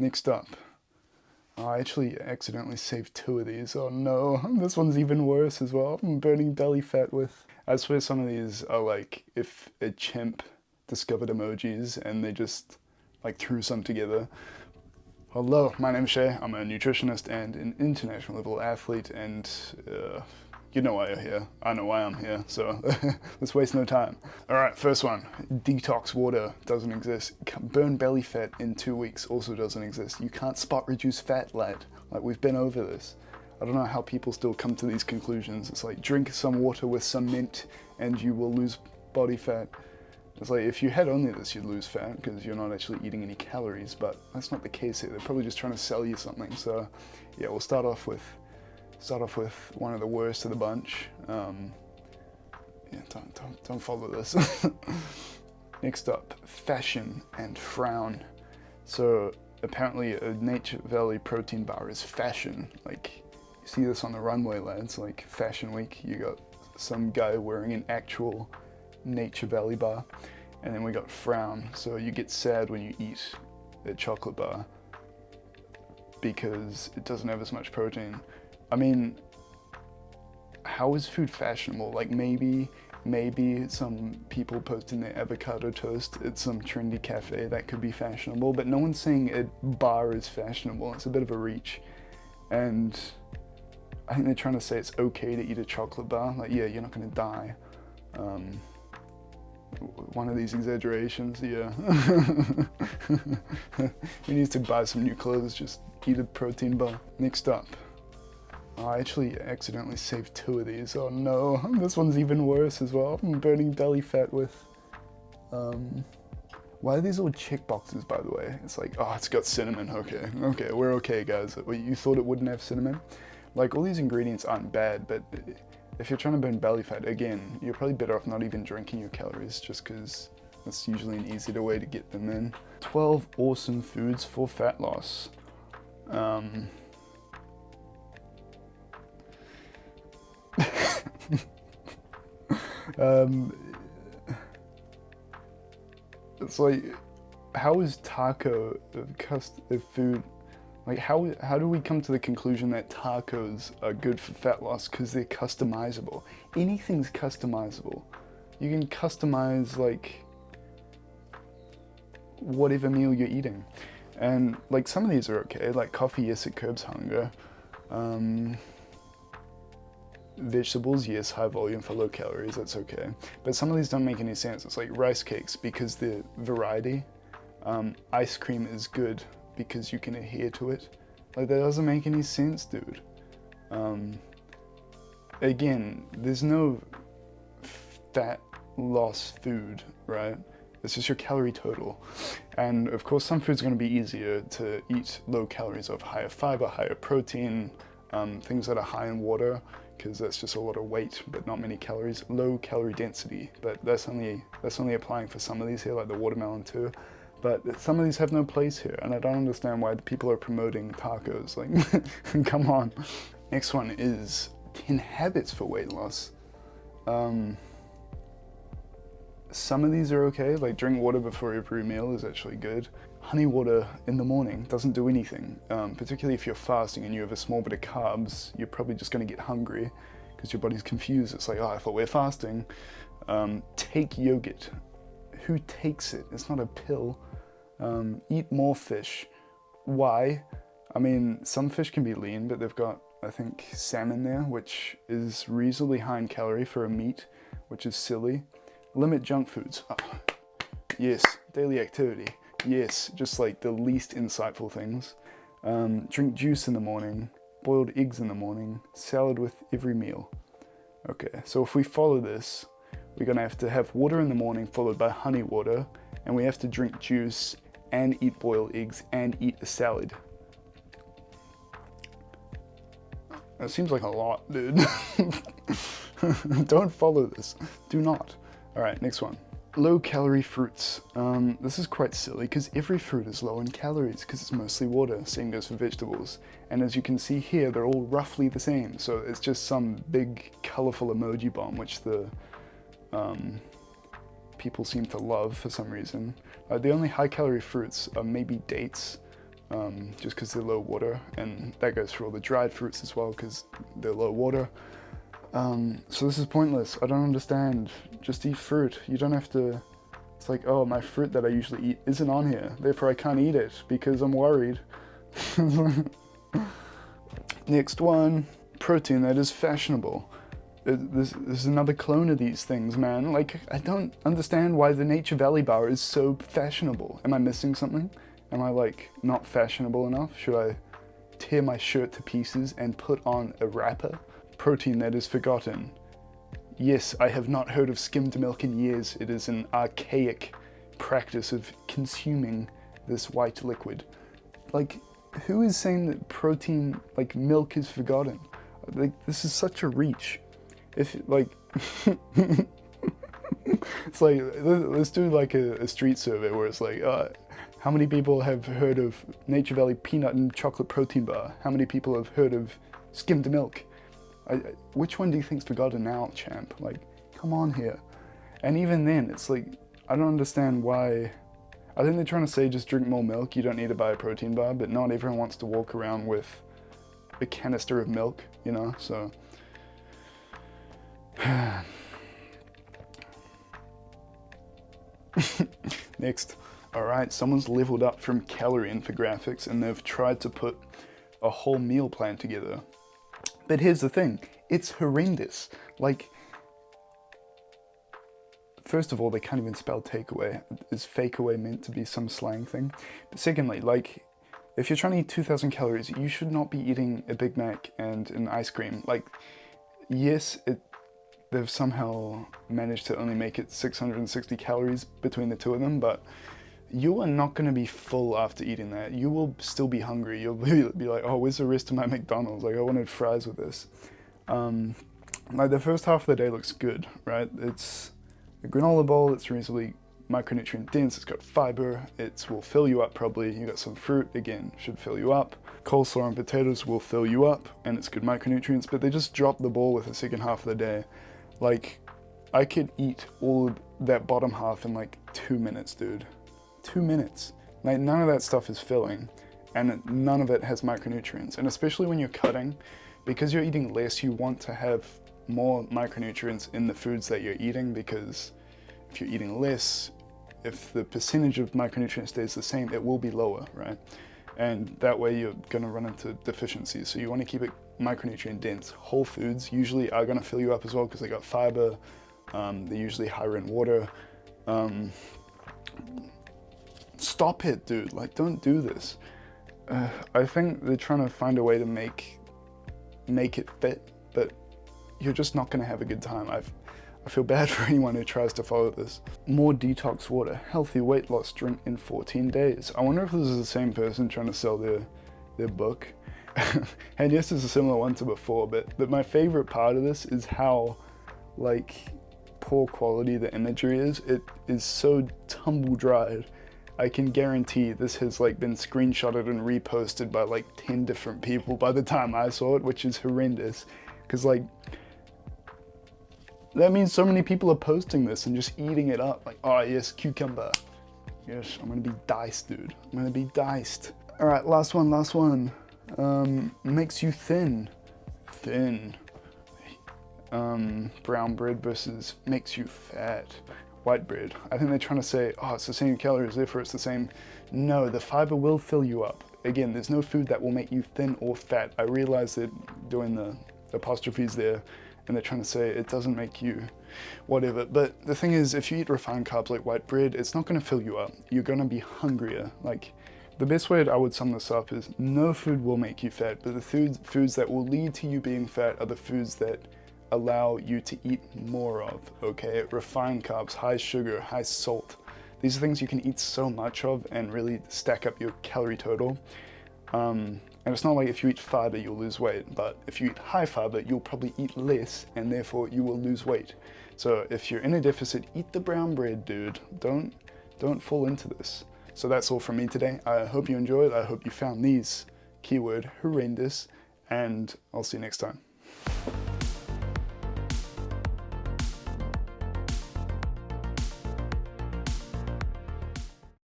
Next up. Oh, I actually accidentally saved 2 of these. Oh no, this one's even worse as well. I'm burning belly fat with. I swear some of these are like if a chimp discovered emojis and they just like threw some together. Hello, my name's Shay. I'm a nutritionist and an international level athlete, and you know why you're here. I know why I'm here, so let's waste no time. Alright, first one. Detox water doesn't exist. Burn belly fat in 2 weeks also doesn't exist. You can't spot reduce fat, lad. Like, we've been over this. I don't know how people still come to these conclusions. It's like, drink some water with some mint and you will lose body fat. It's like, if you had only this, you'd lose fat because you're not actually eating any calories, but that's not the case here. They're probably just trying to sell you something. So yeah, we'll start off with one of the worst of the bunch. Yeah, don't follow this. Next up, fashion and frown. So apparently a Nature Valley protein bar is fashion. Like, you see this on the runway, lads. Like, Fashion Week, you got some guy wearing an actual Nature Valley bar. And then we got frown. So you get sad when you eat a chocolate bar because it doesn't have as much protein. I mean, how is food fashionable? Like, maybe some people posting their avocado toast at some trendy cafe, that could be fashionable, but no one's saying a bar is fashionable. It's a bit of a reach. And I think they're trying to say it's okay to eat a chocolate bar. Like, yeah, you're not gonna die. One of these exaggerations, yeah. You need to buy some new clothes, just eat a protein bar. Next up. Oh, I actually accidentally saved 2 of these. Oh no, this one's even worse as well. I'm burning belly fat with, why are these all check boxes, by the way? It's like, oh, it's got cinnamon. Okay, we're okay, guys. You thought it wouldn't have cinnamon? Like, all these ingredients aren't bad, but if you're trying to burn belly fat, again, you're probably better off not even drinking your calories, just because that's usually an easier way to get them in. 12 awesome foods for fat loss. It's like, how is taco a food? Like, how do we come to the conclusion that tacos are good for fat loss? Because they're customizable. Anything's customizable. You can customize, like, whatever meal you're eating. And, like, some of these are okay. Like, coffee, yes, it curbs hunger. Vegetables, yes, high volume for low calories, that's okay. But some of these don't make any sense. It's like rice cakes because the variety. Ice cream is good because you can adhere to it. Like, that doesn't make any sense, dude. Again, there's no fat loss food, right? It's just your calorie total. And of course, some foods are going to be easier to eat low calories of, higher fiber, higher protein, things that are high in water, because that's just a lot of weight, but not many calories. Low calorie density, but that's only applying for some of these here, like the watermelon too. But some of these have no place here, and I don't understand why the people are promoting tacos. Like, come on. Next one is 10 habits for weight loss. Some of these are okay, like drink water before every meal is actually good. Honey water in the morning doesn't do anything, particularly if you're fasting and you have a small bit of carbs, you're probably just gonna get hungry because your body's confused. It's like, oh, I thought we're fasting. Take yogurt. Who takes it? It's not a pill. Eat more fish. Why? I mean, some fish can be lean, but they've got, I think, salmon there, which is reasonably high in calorie for a meat, which is silly. Limit junk foods. Oh, yes, daily activity. Yes, just like the least insightful things. Drink juice in the morning, boiled eggs in the morning, salad with every meal. Okay, so if we follow this, we're gonna have to have water in the morning followed by honey water, and we have to drink juice and eat boiled eggs and eat a salad. That seems like a lot, dude. Don't follow this. Do not. All right, next one. Low calorie fruits. This is quite silly because every fruit is low in calories because it's mostly water. Same goes for vegetables. And as you can see here, they're all roughly the same. So it's just some big colorful emoji bomb, which the people seem to love for some reason. The only high calorie fruits are maybe dates, just because they're low water, and that goes for all the dried fruits as well because they're low water. So this is pointless. I don't understand. Just eat fruit. You don't have to. It's like, oh, my fruit that I usually eat isn't on here, therefore I can't eat it because I'm worried. Next one, protein that is fashionable. This is another clone of these things, man. Like, I don't understand why the Nature Valley bar is so fashionable. Am I missing something? Am I, like, not fashionable enough? Should I tear my shirt to pieces and put on a wrapper? Protein that is forgotten. Yes, I have not heard of skimmed milk in years. It is an archaic practice of consuming this white liquid. Like, who is saying that protein, like milk, is forgotten? Like, this is such a reach. If, like, it's like, let's do like a street survey where it's like, how many people have heard of Nature Valley peanut and chocolate protein bar? How many people have heard of skimmed milk? Which one do you think's forgotten now, champ? Like, come on here. And even then, it's like, I don't understand why. I think they're trying to say just drink more milk, you don't need to buy a protein bar, but not everyone wants to walk around with a canister of milk, you know, so. Next. Alright, someone's leveled up from calorie infographics and they've tried to put a whole meal plan together. But here's the thing, it's horrendous. Like, first of all, they can't even spell takeaway. Is fake away meant to be some slang thing? But secondly, like, if you're trying to eat 2,000 calories, you should not be eating a Big Mac and an ice cream. Like, yes, they've somehow managed to only make it 660 calories between the two of them, but you are not going to be full after eating that. You will still be hungry. You'll be like, oh, where's the rest of my McDonald's? Like, I wanted fries with this. Like, the first half of the day looks good, right? It's a granola bowl. It's reasonably micronutrient dense. It's got fiber. It will fill you up probably. You got some fruit, again, should fill you up. Coleslaw and potatoes will fill you up, and it's good micronutrients, but they just drop the ball with the second half of the day. Like, I could eat all of that bottom half in like 2 minutes, dude. 2 minutes. Like, none of that stuff is filling, and none of it has micronutrients. And especially when you're cutting, because you're eating less, you want to have more micronutrients in the foods that you're eating, because if you're eating less, if the percentage of micronutrients stays the same, it will be lower, right? And that way you're gonna run into deficiencies. So you wanna keep it micronutrient dense. Whole foods usually are gonna fill you up as well because they got fiber, they're usually higher in water. Stop it, dude, like, don't do this. I think they're trying to find a way to make it fit, but you're just not gonna have a good time. I feel bad for anyone who tries to follow this. More detox water, healthy weight loss drink in 14 days. I wonder if this is the same person trying to sell their book. And yes, it's a similar one to before, but my favorite part of this is how, like, poor quality the imagery is. It is so tumble dried. I can guarantee this has like been screenshotted and reposted by like 10 different people by the time I saw it, which is horrendous. Because like, that means so many people are posting this and just eating it up. Like, oh yes, cucumber. Yes, I'm gonna be diced, dude. I'm gonna be diced. All right, last one. Makes you thin. Brown bread versus makes you fat. White bread. I think they're trying to say, oh, it's the same calories, therefore it's the same. No, the fiber will fill you up. Again, there's no food that will make you thin or fat. I realize they're doing the apostrophes there, and they're trying to say it doesn't make you whatever. But the thing is, if you eat refined carbs like white bread, it's not going to fill you up. You're going to be hungrier. Like, the best way I would sum this up is no food will make you fat, but the foods that will lead to you being fat are the foods that allow you to eat more of, okay? Refined carbs, high sugar, high salt. These are things you can eat so much of and really stack up your calorie total. And it's not like if you eat fiber, you'll lose weight, but if you eat high fiber, you'll probably eat less and therefore you will lose weight. So if you're in a deficit, eat the brown bread, dude. Don't fall into this. So that's all from me today. I hope you enjoyed. I hope you found these keyword horrendous, and I'll see you next time.